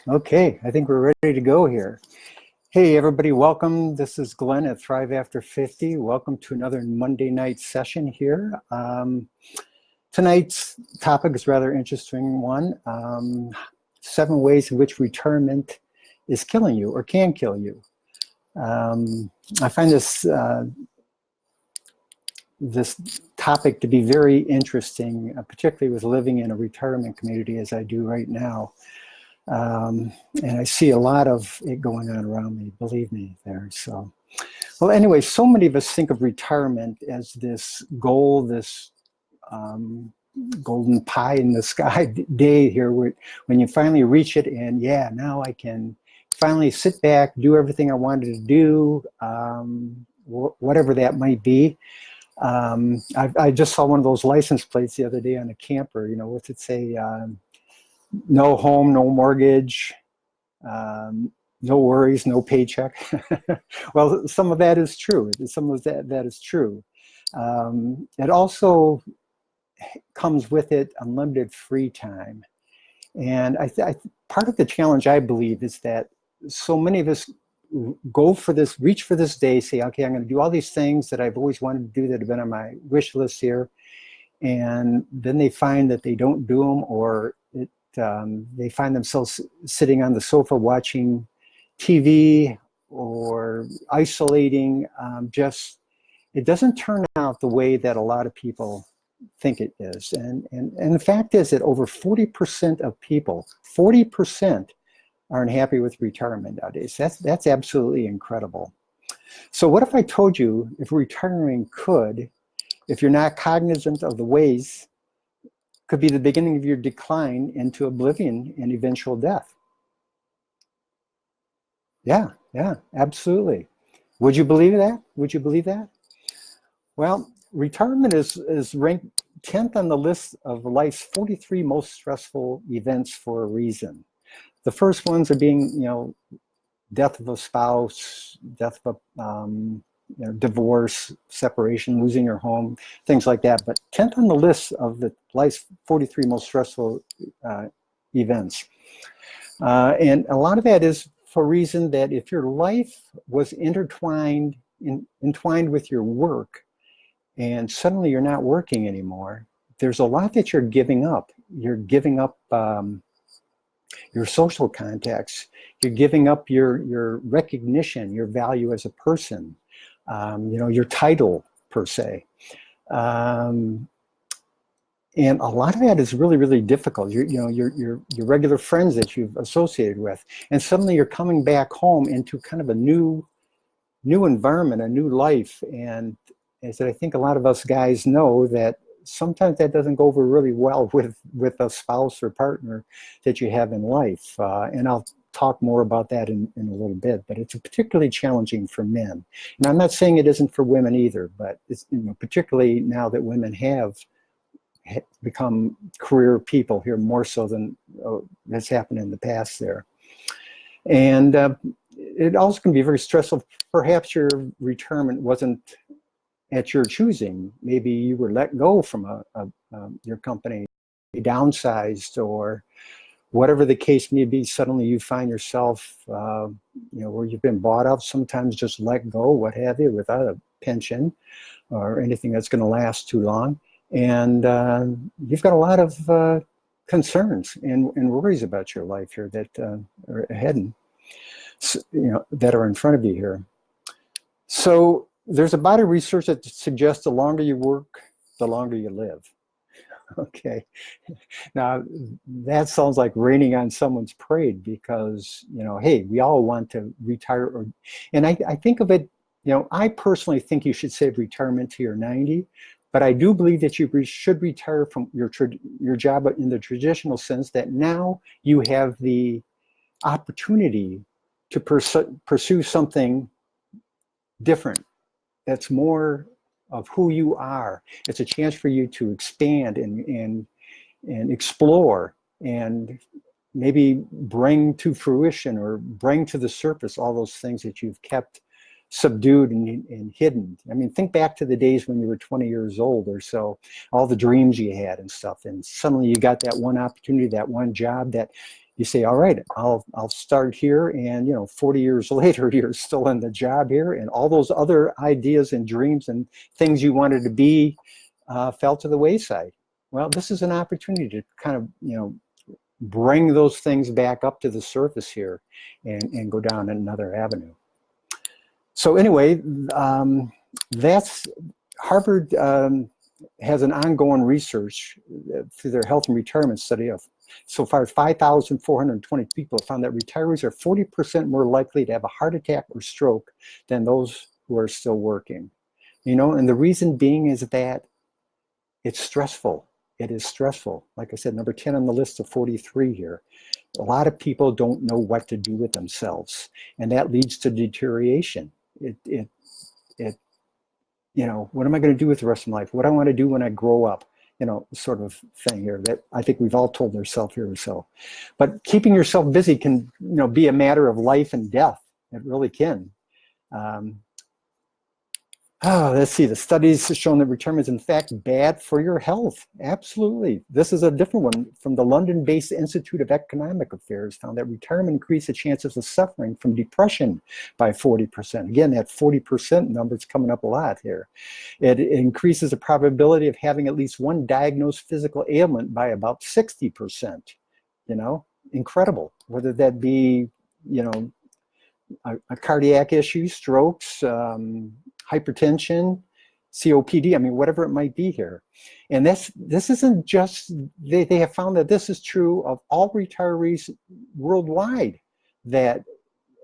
Okay, I think we're ready to go here. Hey, everybody, welcome. This is Glenn at Thrive After 50. Welcome to another Monday night session here. Tonight's topic is a rather interesting one. 7 ways in which retirement is killing you or can kill you. I find this topic to be very interesting, particularly with living in a retirement community as I do right now. And I see a lot of it going on around me, believe me there. So, well, anyway, so many of us think of retirement as this goal, this golden pie in the sky day here, when you finally reach it and yeah, now I can finally sit back, do everything I wanted to do, whatever that might be. I just saw one of those license plates the other day on a camper, what's it say? No home, no mortgage, no worries, no paycheck. Well, some of that is true. Some of that is true. It also comes with it unlimited free time. And part of the challenge, I believe, is that so many of us reach for this day, say, okay, I'm going to do all these things that I've always wanted to do that have been on my wish list here. And then they find that they don't do them, or they find themselves sitting on the sofa watching TV or isolating. It doesn't turn out the way that a lot of people think it is. And the fact is that over 40% of people, 40% aren't happy with retirement nowadays. That's absolutely incredible. So what if I told you if retiring could, if you're not cognizant of the ways, could be the beginning of your decline into oblivion and eventual death? Yeah, absolutely. Would you believe that? Would you believe that? Well, retirement is ranked 10th on the list of life's 43 most stressful events for a reason. The first ones are being, death of a spouse, death of a divorce, separation, losing your home, things like that. But 10th on the list of the life's 43 most stressful events. And a lot of that is for a reason that if your life was entwined with your work, and suddenly you're not working anymore, there's a lot that you're giving up. You're giving up your social contacts. You're giving up your recognition, your value as a person, your title per se. And a lot of that is really, really difficult. Your regular friends that you've associated with, and suddenly you're coming back home into kind of a new environment, a new life. And as I think a lot of us guys know, that sometimes that doesn't go over really well with a spouse or partner that you have in life. And I'll talk more about that in a little bit, but it's particularly challenging for men. And I'm not saying it isn't for women either, but it's, particularly now that women have become career people here more so than that's happened in the past there. And it also can be very stressful. Perhaps your retirement wasn't at your choosing. Maybe you were let go from your company, downsized, or whatever the case may be. Suddenly you find yourself, where you've been bought out, sometimes just let go, what have you, without a pension or anything that's going to last too long. And you've got a lot of concerns and worries about your life here that are ahead and that are in front of you here. So there's a body of research that suggests the longer you work, the longer you live. Okay. Now, that sounds like raining on someone's parade because, hey, we all want to retire. And I think of it, I personally think you should save retirement to your 90, but I do believe that you should retire from your job in the traditional sense that now you have the opportunity to pursue something different. That's more of who you are. It's a chance for you to expand and explore and maybe bring to fruition or bring to the surface all those things that you've kept subdued and hidden. I mean, think back to the days when you were 20 years old or so, all the dreams you had and stuff, and suddenly you got that one opportunity, that one job that you say, all right, I'll start here, and 40 years later, you're still in the job here, and all those other ideas and dreams and things you wanted to be fell to the wayside. Well, this is an opportunity to kind of bring those things back up to the surface here, and go down another avenue. So anyway, that's Harvard has an ongoing research through their health and retirement study of so far 5,420 people have found that retirees are 40% more likely to have a heart attack or stroke than those who are still working. And the reason being is that it's stressful. It is stressful. Like I said, number 10 on the list of 43 here. A lot of people don't know what to do with themselves, and that leads to deterioration. What am I going to do with the rest of my life? What do I want to do when I grow up? Sort of thing here that I think we've all told ourselves here or so. But keeping yourself busy can, be a matter of life and death. It really can. Let's see. The studies have shown that retirement is in fact bad for your health. Absolutely. This is a different one from the London-based Institute of Economic Affairs, found that retirement increased the chances of suffering from depression by 40%. Again, that 40% number is coming up a lot here. It increases the probability of having at least one diagnosed physical ailment by about 60%. Incredible. Whether that be, a cardiac issue, strokes, hypertension, COPD, whatever it might be here. And this isn't just, they have found that this is true of all retirees worldwide that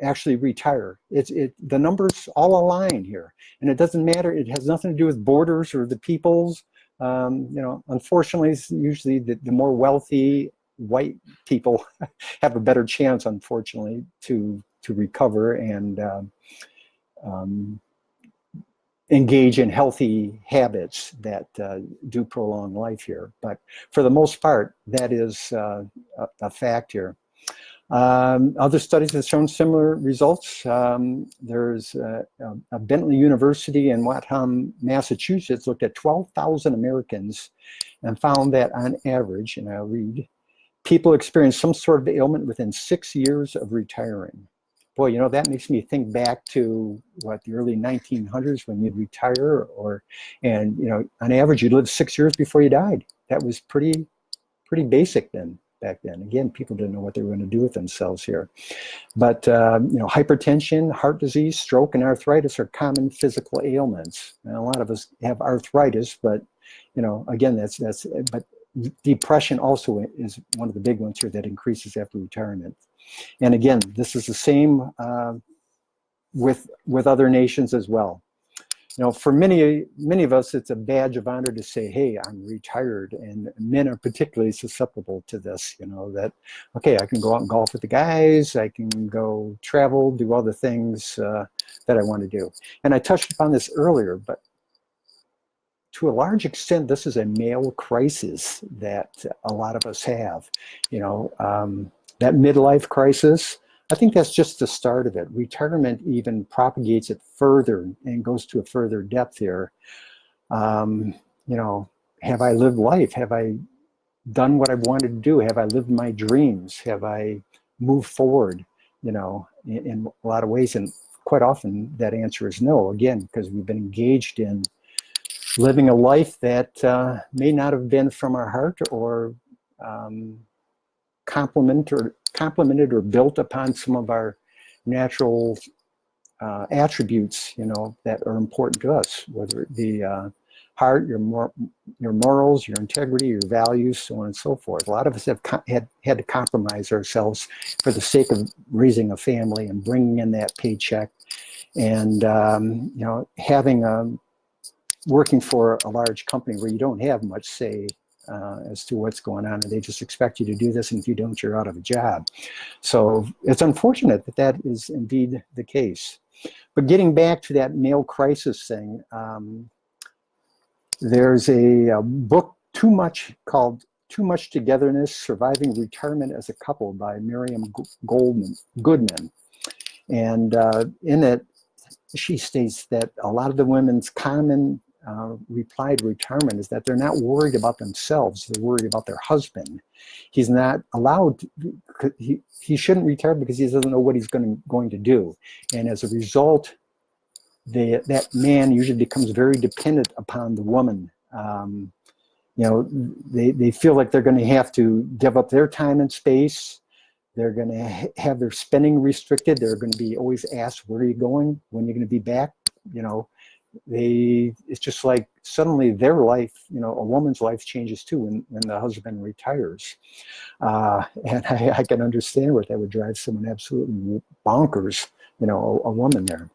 actually retire. The numbers all align here. And it doesn't matter, it has nothing to do with borders or the peoples. Unfortunately, it's usually the more wealthy white people have a better chance, unfortunately, to recover and engage in healthy habits that do prolong life here. But for the most part, that is a fact here. Other studies have shown similar results. There's a Bentley University in Watham, Massachusetts, looked at 12,000 Americans and found that on average, and I'll read, people experience some sort of ailment within 6 years of retiring. Boy, that makes me think back to the early 1900s when you'd retire, and on average you'd live 6 years before you died. That was pretty basic back then. Again, people didn't know what they were going to do with themselves here. But hypertension, heart disease, stroke, and arthritis are common physical ailments. And a lot of us have arthritis, but again, but depression also is one of the big ones here that increases after retirement. And again, this is the same with other nations as well. For many of us, it's a badge of honor to say, hey, I'm retired, and men are particularly susceptible to this, that, okay, I can go out and golf with the guys, I can go travel, do all the things that I want to do. And I touched upon this earlier, but to a large extent, this is a male crisis that a lot of us have, that midlife crisis. I think that's just the start of it. Retirement even propagates it further and goes to a further depth here. Have I lived life? Have I done what I wanted to do? Have I lived my dreams? Have I moved forward, in a lot of ways? And quite often that answer is no, again, because we've been engaged in living a life that may not have been from our heart or complemented or built upon some of our natural attributes, that are important to us, whether it be heart, your morals, your integrity, your values, so on and so forth. A lot of us have had to compromise ourselves for the sake of raising a family and bringing in that paycheck, and working for a large company where you don't have much say as to what's going on, and they just expect you to do this, and if you don't, you're out of a job. So it's unfortunate that is indeed the case. But getting back to that male crisis thing, there's a book called Too Much Togetherness, Surviving Retirement as a Couple by Miriam Goodman. And in it, she states that a lot of the women's common reply to retirement is that they're not worried about themselves. They're worried about their husband. He's not allowed to, he shouldn't retire because he doesn't know what he's going to do. And as a result, that man usually becomes very dependent upon the woman. They feel like they're going to have to give up their time and space. They're going to have their spending restricted. They're going to be always asked, where are you going? When are you going to be back? It's just like suddenly their life, a woman's life changes too when the husband retires. And I can understand what that would drive someone absolutely bonkers, a woman there.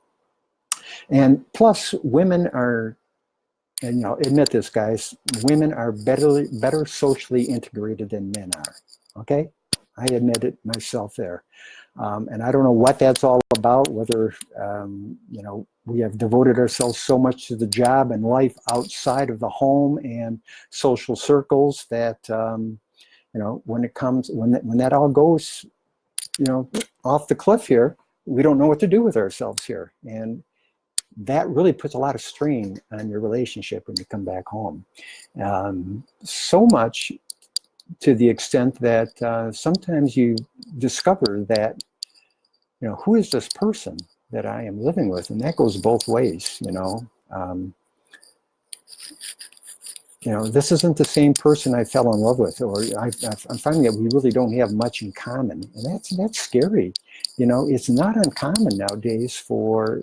And plus women are, and admit this, guys, women are better socially integrated than men are, okay? I admit it myself there. And I don't know what that's all about, whether, we have devoted ourselves so much to the job and life outside of the home and social circles that, when that all goes, off the cliff here, we don't know what to do with ourselves here. And that really puts a lot of strain on your relationship when you come back home. So much to the extent that sometimes you discover that, who is this person that I am living with? And that goes both ways, this isn't the same person I fell in love with, or I'm finding that we really don't have much in common. And that's scary. It's not uncommon nowadays for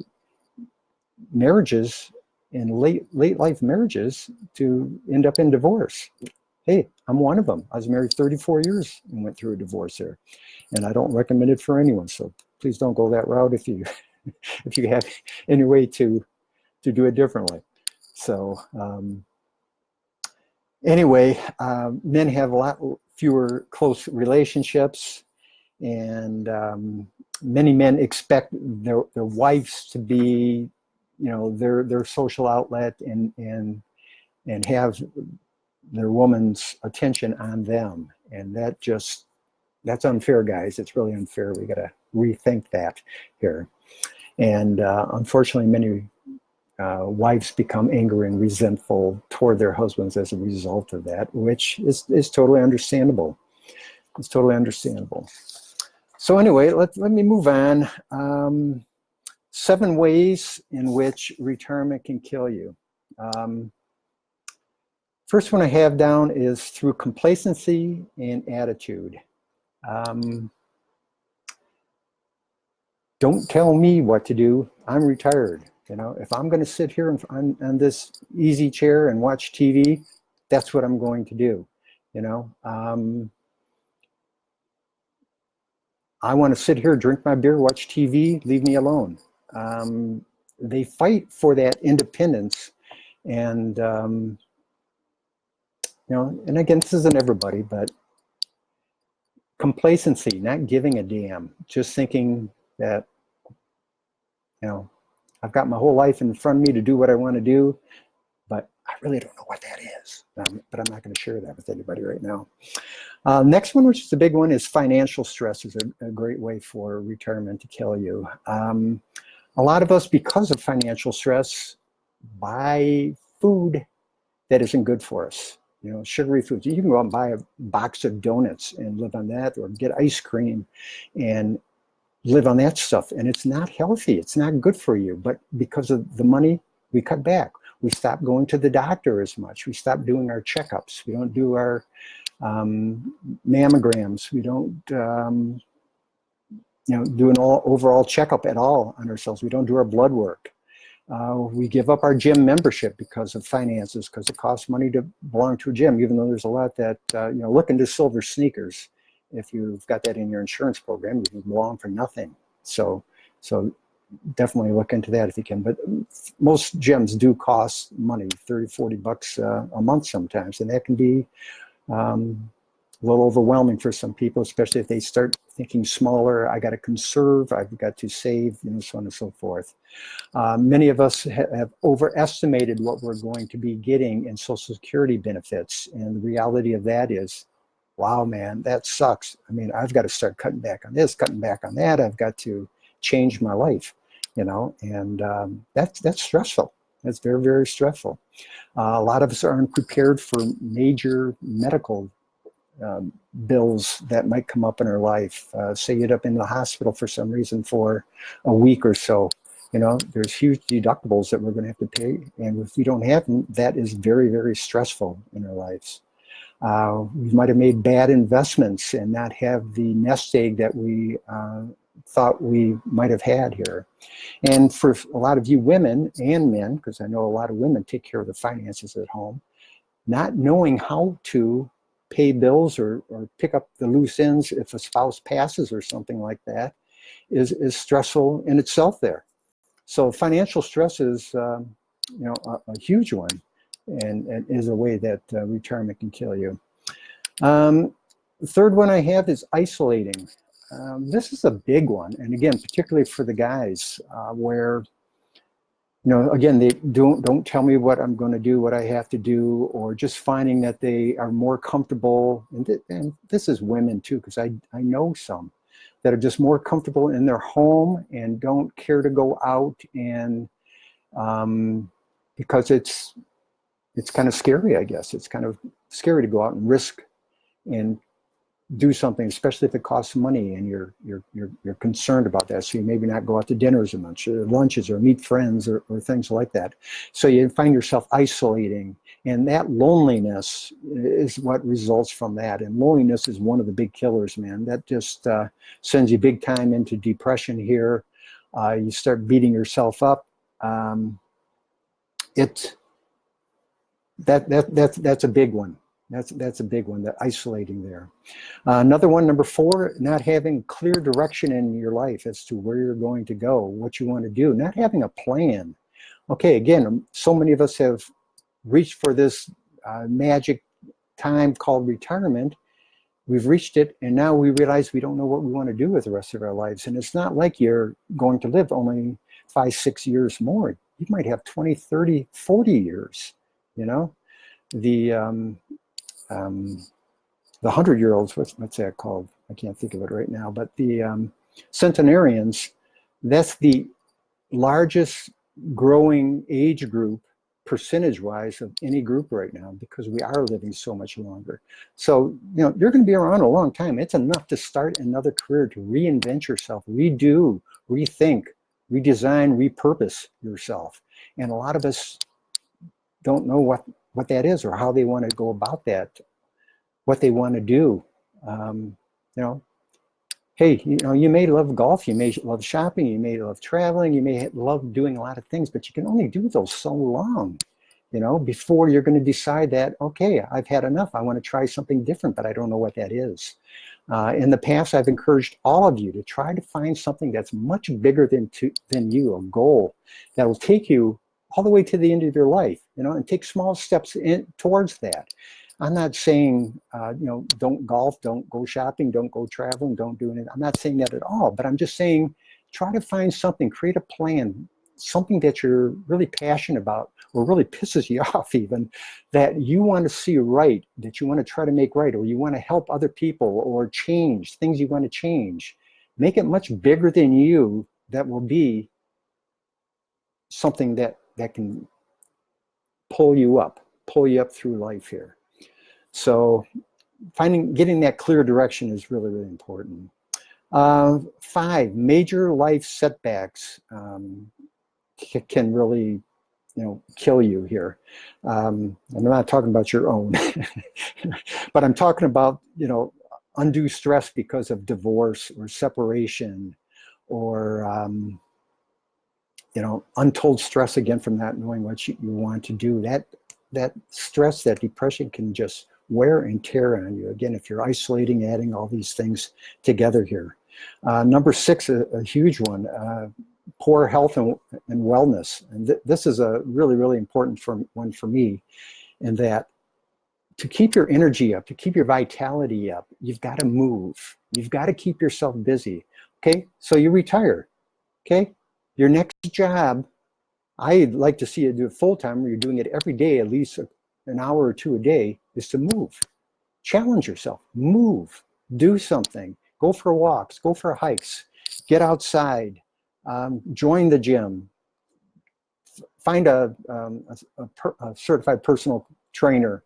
marriages and late life marriages to end up in divorce. Hey, I'm one of them. I was married 34 years and went through a divorce there, and I don't recommend it for anyone. So please don't go that route if you have any way to do it differently. So anyway, men have a lot fewer close relationships, and many men expect their wives to be their social outlet and have their woman's attention on them. And that's unfair, guys. It's really unfair. We got to rethink that here. And unfortunately, many wives become angry and resentful toward their husbands as a result of that, which is totally understandable. It's totally understandable. So anyway, let me move on. 7 ways in which retirement can kill you. First one I have down is through complacency and attitude. Don't tell me what to do. I'm retired. If I'm going to sit here on this easy chair and watch TV, that's what I'm going to do. I want to sit here, drink my beer, watch TV, leave me alone. They fight for that independence, and and again, this isn't everybody, but complacency, not giving a damn, just thinking that I've got my whole life in front of me to do what I want to do, but I really don't know what that is. But I'm not going to share that with anybody right now. Next one, which is the big one, is financial stress is a great way for retirement to kill you. A lot of us, because of financial stress, buy food that isn't good for us. Sugary foods. You can go out and buy a box of donuts and live on that, or get ice cream and live on that stuff. And it's not healthy. It's not good for you. But because of the money, we cut back. We stop going to the doctor as much. We stop doing our checkups. We don't do our mammograms. We don't do an overall checkup at all on ourselves. We don't do our blood work. We give up our gym membership because of finances, because it costs money to belong to a gym, even though there's a lot that, look into silver sneakers. If you've got that in your insurance program, you can belong for nothing. So definitely look into that if you can. But most gyms do cost money, $30, $40 a month sometimes, and that can be a little overwhelming for some people, especially if they start thinking smaller. I got to conserve, I've got to save, so on and so forth. Many of us have overestimated what we're going to be getting in Social Security benefits, and the reality of that is, wow, man, that sucks. I mean, I've got to start cutting back on this, cutting back on that. I've got to change my life, and that's stressful. That's very, very stressful. A lot of us aren't prepared for major medical bills that might come up in our life. Say you end up in the hospital for some reason for a week or so. You know, there's huge deductibles that we're going to have to pay. And if we don't have them, that is very, very stressful in our lives. We might have made bad investments and not have the nest egg that we thought we might have had here. And for a lot of you women and men, because I know a lot of women take care of the finances at home, not knowing how to pay bills or pick up the loose ends if a spouse passes or something like that is stressful in itself there. So financial stress is you know, a huge one, and is a way that retirement can kill you. The third one I have is isolating. This is a big one, and again, particularly for the guys, where, you know, again, they don't tell me what I'm going to do, what I have to do, or just finding that they are more comfortable. And this is women too, because I know some that are just more comfortable in their home and don't care to go out, and because it's kind of scary, I guess. It's kind of scary to go out and risk and do something, especially if it costs money and you're concerned about that. So you maybe not go out to dinners or lunches or meet friends or things like that. So you find yourself isolating, and that loneliness is what results from that. And loneliness is one of the big killers, man. That just sends you big time into depression here. You start beating yourself up. That's a big one. That's a big one, that isolating there. Another one, number 4, not having clear direction in your life as to where you're going to go, what you want to do, not having a plan. Okay, again, so many of us have reached for this magic time called retirement. We've reached it, and now we realize we don't know what we want to do with the rest of our lives. And it's not like you're going to live only 5, 6 years more. You might have 20, 30, 40 years, you know. The 100-year-olds, what's that called? I can't think of it right now, but the centenarians, that's the largest growing age group percentage-wise of any group right now, because we are living so much longer. So, you know, you're going to be around a long time. It's enough to start another career, to reinvent yourself, redo, rethink, redesign, repurpose yourself. And a lot of us don't know what that is, or how they want to go about that, what they want to do. You know, hey, you know, you may love golf, you may love shopping, you may love traveling, you may love doing a lot of things, but you can only do those so long, you know, before you're going to decide that, okay, I've had enough. I want to try something different, but I don't know what that is. In the past, I've encouraged all of you to try to find something that's much bigger than you, a goal that will take you all the way to the end of your life, you know, and take small steps towards that. I'm not saying, you know, don't golf, don't go shopping, don't go traveling, don't do anything. I'm not saying that at all, but I'm just saying, try to find something, create a plan, something that you're really passionate about, or really pisses you off even, that you want to see right, that you want to try to make right, or you want to help other people, or change things you want to change. Make it much bigger than you, that will be something that can pull you up through life here. So getting that clear direction is really, really important. 5, major life setbacks can really, you know, kill you here. I'm not talking about your own, but I'm talking about, you know, undue stress because of divorce or separation, or you know, untold stress again from not knowing what you want to do. That stress, that depression can just wear and tear on you. Again, if you're isolating, adding all these things together here. Number 6, a huge one, poor health and wellness. And this is a really, really important one for me, in that to keep your energy up, to keep your vitality up, you've got to move. You've got to keep yourself busy. Okay, so you retire. Okay, your next job, I'd like to see you do it full-time, where you're doing it every day, at least an hour or 2 a day, is to move. Challenge yourself, move, do something, go for walks, go for hikes, get outside, join the gym, find a certified personal trainer.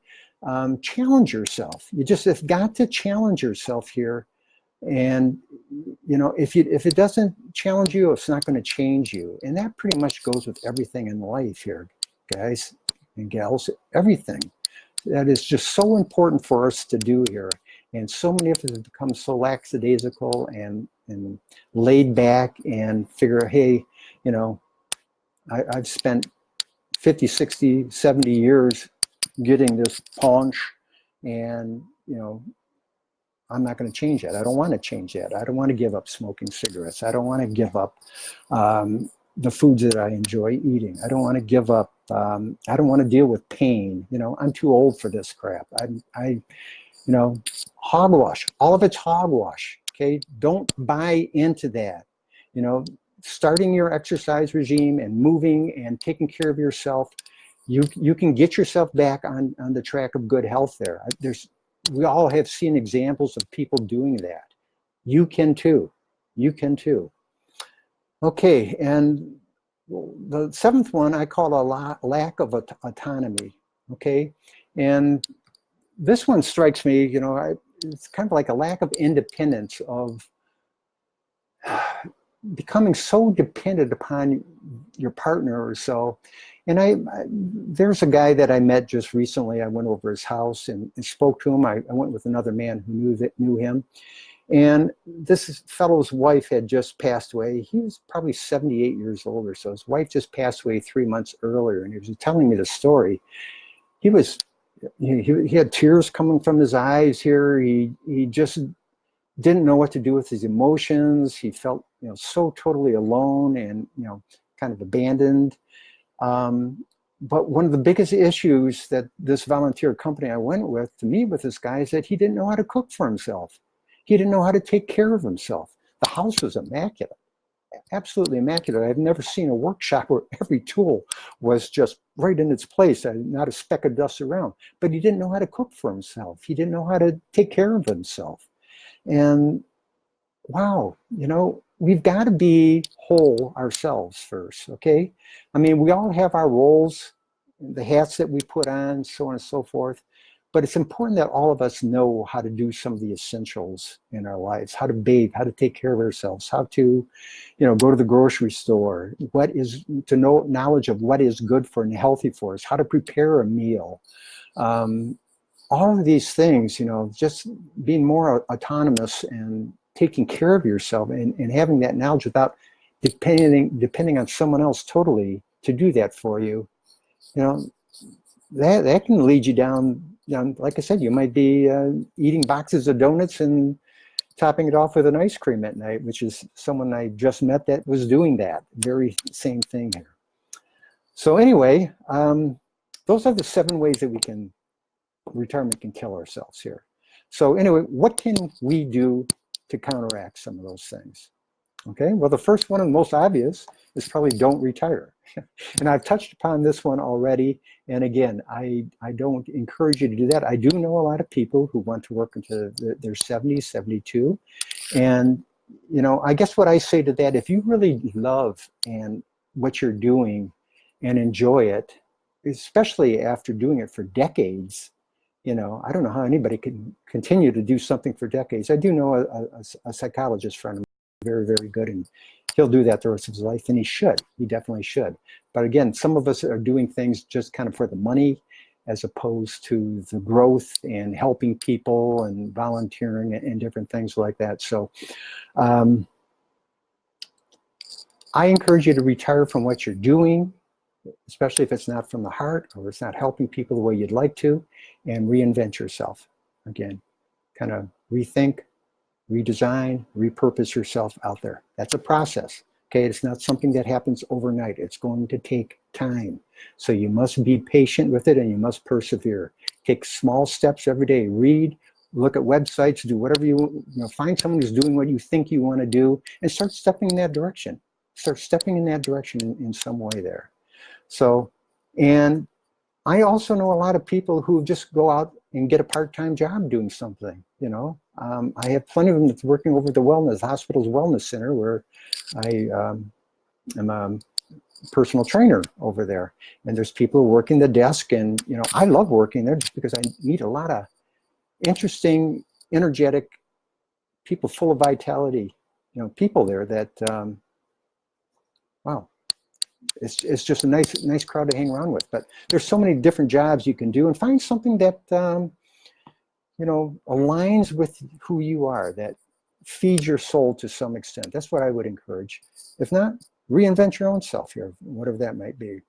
Challenge yourself. You just have got to challenge yourself here. And if it doesn't challenge you, it's not going to change you. And that pretty much goes with everything in life here, guys and gals. Everything that is just so important for us to do here. And so many of us have become so lackadaisical and laid back and figure, hey, I've spent 50, 60, 70 years getting this paunch, and I'm not going to change that. I don't want to change that. I don't want to give up smoking cigarettes. I don't want to give up the foods that I enjoy eating. I don't want to give up. I don't want to deal with pain. I'm too old for this crap. Hogwash. All of it's hogwash. Okay, don't buy into that. Starting your exercise regime and moving and taking care of yourself, you can get yourself back on the track of good health there. We all have seen examples of people doing that. You can too. You can too. Okay, and the seventh one I call a lack of autonomy. Okay, and this one strikes me, it's kind of like a lack of independence, of becoming so dependent upon your partner or so. And there's a guy that I met just recently. I went over his house and spoke to him. I went with another man who knew him. And this fellow's wife had just passed away. He was probably 78 years old or so. His wife just passed away 3 months earlier. And he was telling me the story. He had tears coming from his eyes here. He just didn't know what to do with his emotions. He felt, so totally alone and, kind of abandoned. But one of the biggest issues that this volunteer company I went with to meet with this guy is that he didn't know how to cook for himself. He didn't know how to take care of himself. The house was immaculate, absolutely immaculate. I've never seen a workshop where every tool was just right in its place, not a speck of dust around. But he didn't know how to cook for himself. He didn't know how to take care of himself. And wow, we've got to be whole ourselves first, okay? I mean, we all have our roles, the hats that we put on, so on and so forth. But it's important that all of us know how to do some of the essentials in our lives, how to bathe, how to take care of ourselves, how to, go to the grocery store, knowledge of what is good for and healthy for us, how to prepare a meal. All of these things, just being more autonomous and taking care of yourself and having that knowledge without depending on someone else totally to do that for you, that can lead you down, like I said, you might be eating boxes of donuts and topping it off with an ice cream at night, which is someone I just met that was doing that very same thing here. So anyway, those are the 7 ways that retirement can kill ourselves here. So anyway, what can we do to counteract some of those things? Okay, well, the first one and most obvious is probably don't retire. And I've touched upon this one already. And again, I don't encourage you to do that. I do know a lot of people who want to work into their 70s, 72. And, I guess what I say to that, if you really love what you're doing and enjoy it, especially after doing it for decades, I don't know how anybody can continue to do something for decades. I do know a psychologist friend of mine, very, very good, and he'll do that the rest of his life, and he should. He definitely should. But again, some of us are doing things just kind of for the money as opposed to the growth and helping people and volunteering and different things like that. So I encourage you to retire from what you're doing, especially if it's not from the heart or it's not helping people the way you'd like to, and reinvent yourself. Again, kind of rethink, redesign, repurpose yourself out there. That's a process, okay? It's not something that happens overnight. It's going to take time. So you must be patient with it and you must persevere. Take small steps every day. Read, look at websites, do whatever find someone who's doing what you think you want to do and start stepping in that direction. Start stepping in that direction in some way there. So, and I also know a lot of people who just go out and get a part-time job doing something, I have plenty of them that's working over at the hospital's wellness center, where I am personal trainer over there, and there's people working the desk, and I love working there just because I meet a lot of interesting, energetic people full of vitality, people there that, wow, it's just a nice crowd to hang around with. But there's so many different jobs you can do, and find something that, aligns with who you are, that feeds your soul to some extent. That's what I would encourage. If not, reinvent your own self here, whatever that might be.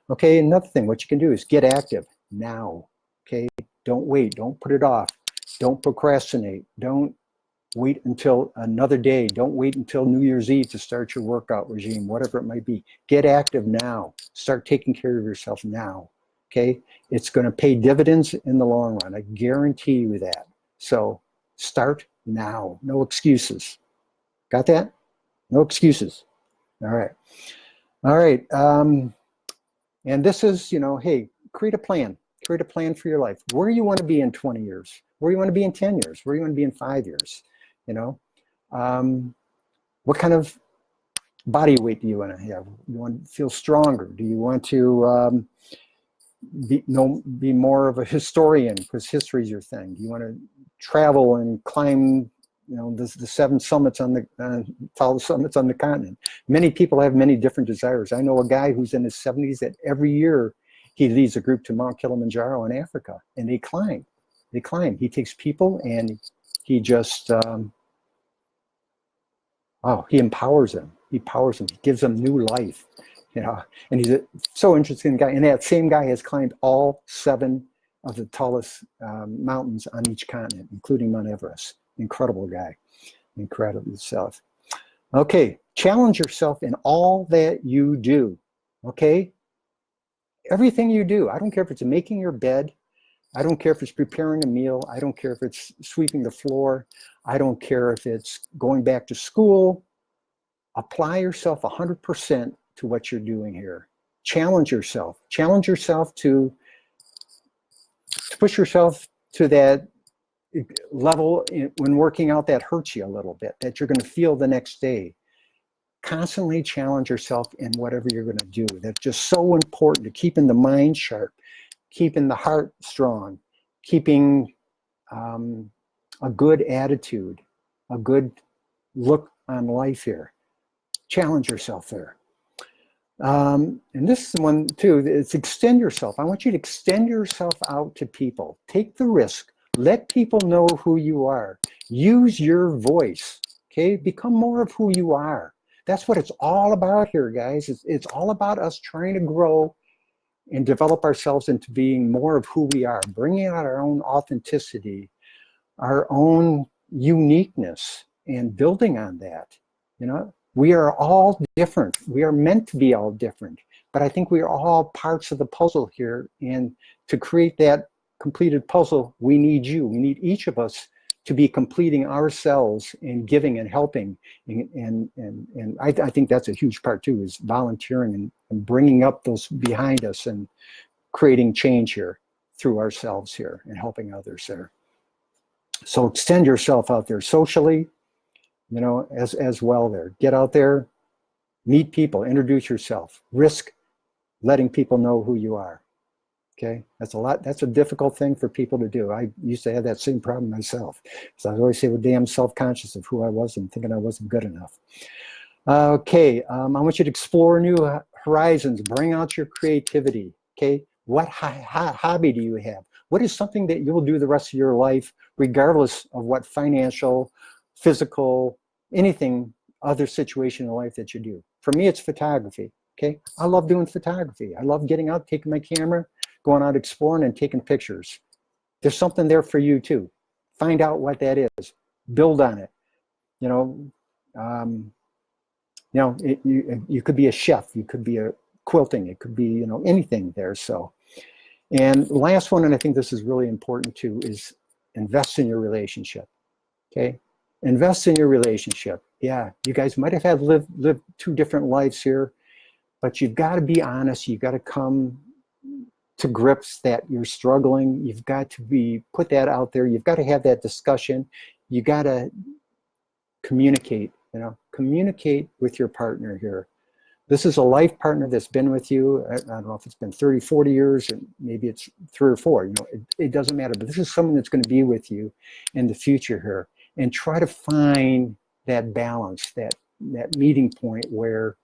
Okay, another thing, what you can do is get active now. Okay, don't wait, don't put it off, don't procrastinate, don't wait until another day, don't wait until New Year's Eve to start your workout regime, whatever it might be. Get active now. Start taking care of yourself now. Okay, it's going to pay dividends in the long run. I guarantee you that. So start now. No excuses. Got that? No excuses. All right. All right. And this is, hey, create a plan. Create a plan for your life. Where you want to be in 20 years. Where you want to be in 10 years. Where you want to be in 5 years. What kind of body weight do you want to have? You want to feel stronger? Do you want to be more of a historian because history is your thing? Do you want to travel and climb, the 7 summits on the tallest summits on the continent? Many people have many different desires. I know a guy who's in his 70s that every year he leads a group to Mount Kilimanjaro in Africa, and they climb. They climb. He takes people and he just, he empowers them. He powers them. He gives them new life. And he's a so interesting guy. And that same guy has climbed all 7 of the tallest mountains on each continent, including Mount Everest. Incredible guy. Incredible self. Okay, challenge yourself in all that you do. Okay? Everything you do. I don't care if it's making your bed. I don't care if it's preparing a meal. I don't care if it's sweeping the floor. I don't care if it's going back to school. Apply yourself 100% to what you're doing here. Challenge yourself. Challenge yourself to push yourself to that level when working out that hurts you a little bit, that you're going to feel the next day. Constantly challenge yourself in whatever you're going to do. That's just so important to keeping the mind sharp, keeping the heart strong, keeping a good attitude, a good look on life here. Challenge yourself there. And this is one too, it's extend yourself. I want you to extend yourself out to people. Take the risk. Let people know who you are. Use your voice, okay? Become more of who you are. That's what it's all about here, guys. It's all about us trying to grow and develop ourselves into being more of who we are, bringing out our own authenticity, our own uniqueness, and building on that. We are all different. We are meant to be all different, but I think we are all parts of the puzzle here. And to create that completed puzzle, we need you. We need each of us to be completing ourselves and giving and helping. And I think that's a huge part too, is volunteering and bringing up those behind us and creating change here through ourselves here and helping others there. So extend yourself out there socially, as well there. Get out there, meet people, introduce yourself, risk letting people know who you are. Okay, that's a difficult thing for people to do. I used to have that same problem myself. So I was always damn self-conscious of who I was and thinking I wasn't good enough. Okay, I want you to explore new horizons, bring out your creativity. Okay, what hobby do you have? What is something that you'll do the rest of your life, regardless of what financial, physical, anything, other situation in life that you do? For me, it's photography. Okay, I love doing photography. I love getting out, taking my camera, going out exploring and taking pictures. There's something there for you too. Find out what that is. Build on it. You could be a chef. You could be a quilting. It could be anything there. So, and last one, and I think this is really important too, is invest in your relationship. Okay, invest in your relationship. Yeah, you guys might have lived 2 different lives here, but you've got to be honest. You've got to come to grips that you're struggling. You've got to put that out there. You've got to have that discussion. You got to communicate, communicate with your partner here. This is a life partner that's been with you. I don't know if it's been 30, 40 years, or maybe it's 3 or 4. It doesn't matter. But this is someone that's going to be with you in the future here. And try to find that balance, that meeting point where,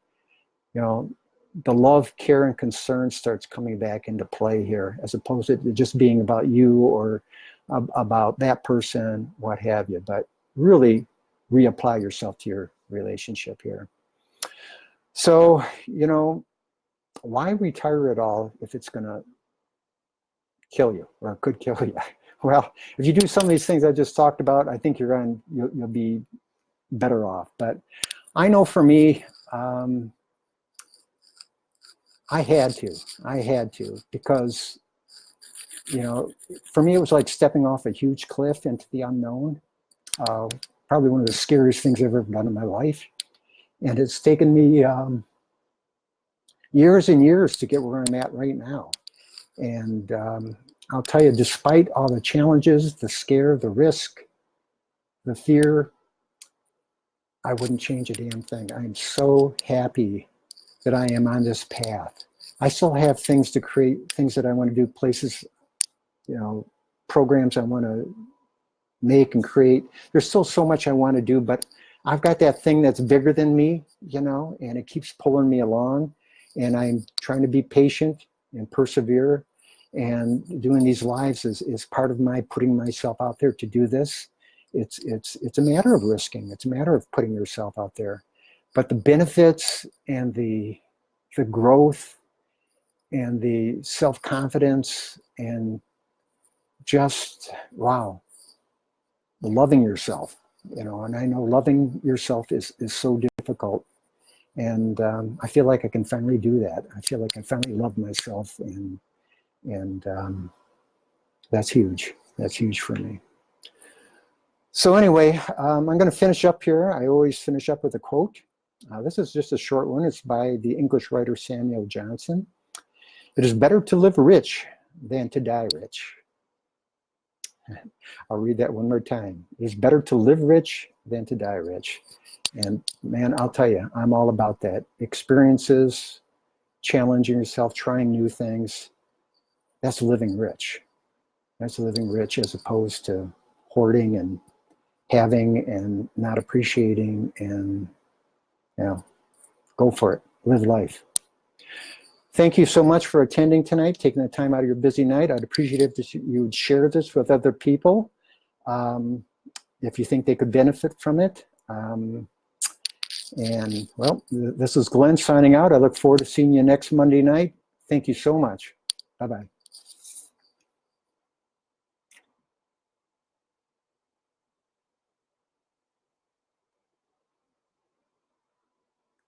the love, care, and concern starts coming back into play here, as opposed to just being about you or about that person, what have you. But really reapply yourself to your relationship here. So, why retire at all if it's going to kill you, or could kill you? Well, if you do some of these things I just talked about, I think you'll be better off. But I know for me, I had to, because, for me, it was like stepping off a huge cliff into the unknown. Probably one of the scariest things I've ever done in my life. And it's taken me years and years to get where I'm at right now. And I'll tell you, despite all the challenges, the scare, the risk, the fear, I wouldn't change a damn thing. I'm so happy that I am on this path. I still have things to create, things that I want to do, places, programs I want to make and create. There's still so much I want to do, but I've got that thing that's bigger than me, and it keeps pulling me along. And I'm trying to be patient and persevere. And doing these lives is part of my putting myself out there to do this. It's a matter of risking. It's a matter of putting yourself out there. But the benefits and the growth and the self-confidence and just, wow, loving yourself, and I know loving yourself is so difficult. And I feel like I can finally do that. I feel like I finally love myself, and that's huge. That's huge for me. So anyway, I'm going to finish up here. I always finish up with a quote. This is just a short one. It's by the English writer Samuel Johnson. It is better to live rich than to die rich. I'll read that one more time. It is better to live rich than to die rich. And man, I'll tell you, I'm all about that. Experiences, challenging yourself, trying new things. That's living rich. That's living rich, as opposed to hoarding and having and not appreciating. And go for it. Live life. Thank you so much for attending tonight, taking the time out of your busy night. I'd appreciate it if you would share this with other people, if you think they could benefit from it. And well, this is Glenn signing out. I look forward to seeing you next Monday night. Thank you so much. Bye-bye.